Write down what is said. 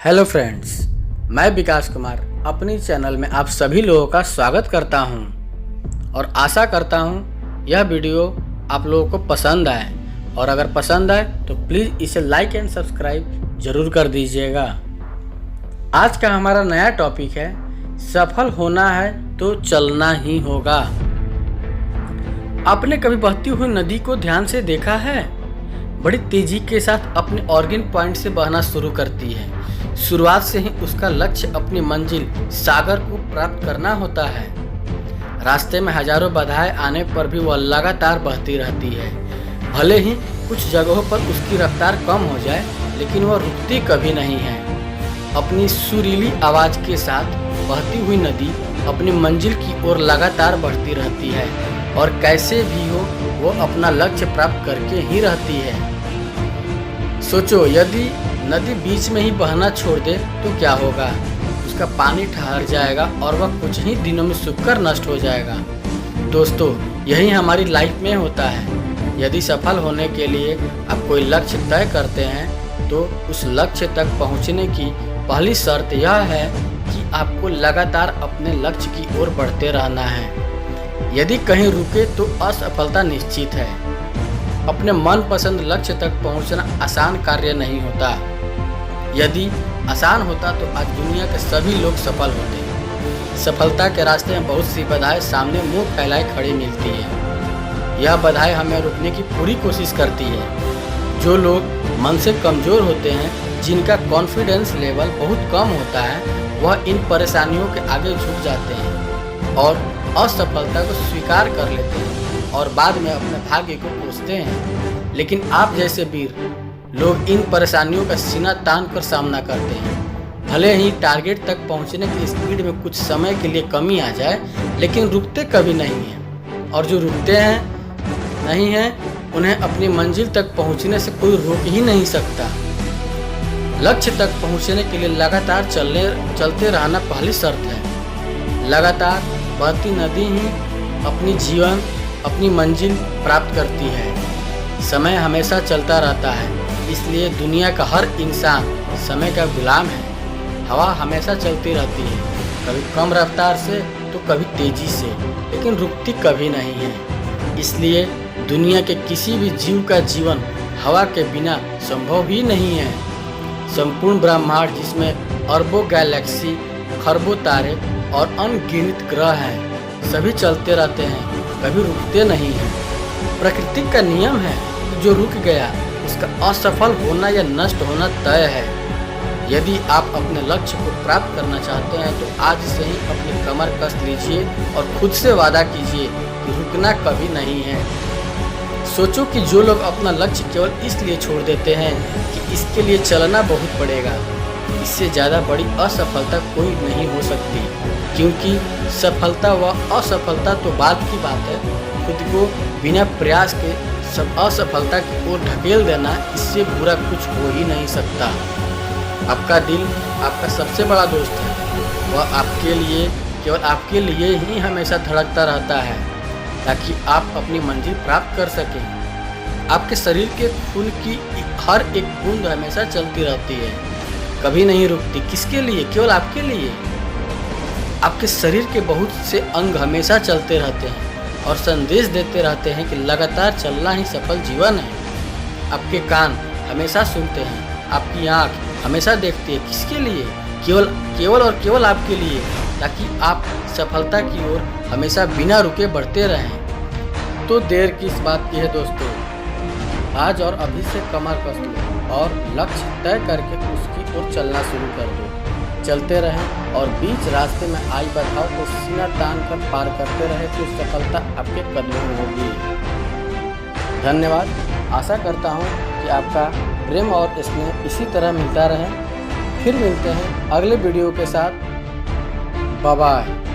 Hello friends, मैं विकास कुमार अपनी channel में आप सभी लोगों का स्वागत करता हूं और आशा करता हूं यह वीडियो आप लोगों को पसंद आए और अगर पसंद आए तो प्लीज़ इसे लाइक एंड सब्सक्राइब ज़रूर कर दीजिएगा। आज का हमारा नया टॉपिक है सफल होना है तो चलना ही होगा। आपने कभी बहती हुई नदी को ध्यान से देखा है? बड़ी तेजी के साथ अपने ऑरिजिन पॉइंट से बहना शुरू करती है। शुरुआत से ही उसका लक्ष्य अपनी मंजिल सागर को प्राप्त करना होता है। रास्ते में हजारों बाधाएं आने पर भी वह लगातार बहती रहती है। भले ही कुछ जगहों पर उसकी रफ्तार कम हो जाए, लेकिन वह रुकती कभी नहीं है। अपनी सुरीली आवाज़ के साथ बहती हुई नदी अपनी मंजिल की ओर लगातार बढ़ती रहती है और कैसे भी हो वो अपना लक्ष्य प्राप्त करके ही रहती है। सोचो, यदि नदी बीच में ही बहना छोड़ दे तो क्या होगा? उसका पानी ठहर जाएगा और वह कुछ ही दिनों में सूखकर नष्ट हो जाएगा। दोस्तों, यही हमारी लाइफ में होता है। यदि सफल होने के लिए आप कोई लक्ष्य तय करते हैं तो उस लक्ष्य तक पहुंचने की पहली शर्त यह है कि आपको लगातार अपने लक्ष्य की ओर बढ़ते रहना है। यदि कहीं रुके तो असफलता निश्चित है। अपने मनपसंद लक्ष्य तक पहुंचना आसान कार्य नहीं होता। यदि आसान होता तो आज दुनिया के सभी लोग सफल होते। सफलता के रास्ते में बहुत सी बाधाएं सामने मुंह फैलाए खड़ी मिलती है। यह बाधाएं हमें रोकने की पूरी कोशिश करती है। जो लोग मन से कमज़ोर होते हैं, जिनका कॉन्फिडेंस लेवल बहुत कम होता है, वह इन परेशानियों के आगे झुक जाते हैं और असफलता को स्वीकार कर लेते हैं और बाद में अपने भाग्य को कोसते हैं। लेकिन आप जैसे वीर लोग इन परेशानियों का सीना तान कर सामना करते हैं। भले ही टारगेट तक पहुंचने की स्पीड में कुछ समय के लिए कमी आ जाए, लेकिन रुकते कभी नहीं हैं। और जो रुकते नहीं हैं उन्हें अपनी मंजिल तक पहुंचने से कोई रोक ही नहीं सकता। लक्ष्य तक पहुंचने के लिए लगातार चलते रहना पहली शर्त है। लगातार बहती नदी ही अपनी मंजिल प्राप्त करती है। समय हमेशा चलता रहता है, इसलिए दुनिया का हर इंसान समय का गुलाम है। हवा हमेशा चलती रहती है, कभी कम रफ्तार से तो कभी तेजी से, लेकिन रुकती कभी नहीं है। इसलिए दुनिया के किसी भी जीव का जीवन हवा के बिना संभव ही नहीं है। संपूर्ण ब्रह्मांड, जिसमें अरबों गैलेक्सी, खरबों तारे और अनगिनत ग्रह हैं, सभी चलते रहते हैं, कभी रुकते नहीं हैं। प्रकृति का नियम है, जो रुक गया उसका असफल होना या नष्ट होना तय है। यदि आप अपने लक्ष्य को प्राप्त करना चाहते हैं तो आज से ही अपनी कमर कस लीजिए और खुद से वादा कीजिए कि रुकना कभी नहीं है। सोचो कि जो लोग अपना लक्ष्य केवल इसलिए छोड़ देते हैं कि इसके लिए चलना बहुत पड़ेगा, इससे ज़्यादा बड़ी असफलता कोई नहीं हो सकती। क्योंकि सफलता व असफलता तो बाद की बात है, खुद को बिना प्रयास के सब असफलता की ओर ढकेल देना, इससे बुरा कुछ हो ही नहीं सकता। आपका दिल आपका सबसे बड़ा दोस्त है। वह आपके लिए, केवल आपके लिए ही हमेशा धड़कता रहता है ताकि आप अपनी मंजिल प्राप्त कर सकें। आपके शरीर के खून की हर एक बूंद हमेशा चलती रहती है, कभी नहीं रुकती। किसके लिए? केवल आपके लिए। आपके शरीर के बहुत से अंग हमेशा चलते रहते हैं और संदेश देते रहते हैं कि लगातार चलना ही सफल जीवन है। आपके कान हमेशा सुनते हैं, आपकी आँख हमेशा देखती है। किसके लिए? केवल आपके लिए, ताकि आप सफलता की ओर हमेशा बिना रुके बढ़ते रहें। तो देर किस बात की है दोस्तों? आज और अभी से कमर कस लो और लक्ष्य तय करके उसकी ओर चलना शुरू कर दो। चलते रहें और बीच रास्ते में आई बाधाओं को सीना तान कर पार करते रहे तो सफलता आपके कदमों में होगी। धन्यवाद। आशा करता हूँ कि आपका प्रेम और स्नेह इसी तरह मिलता रहे। फिर मिलते हैं अगले वीडियो के साथ। Bye bye.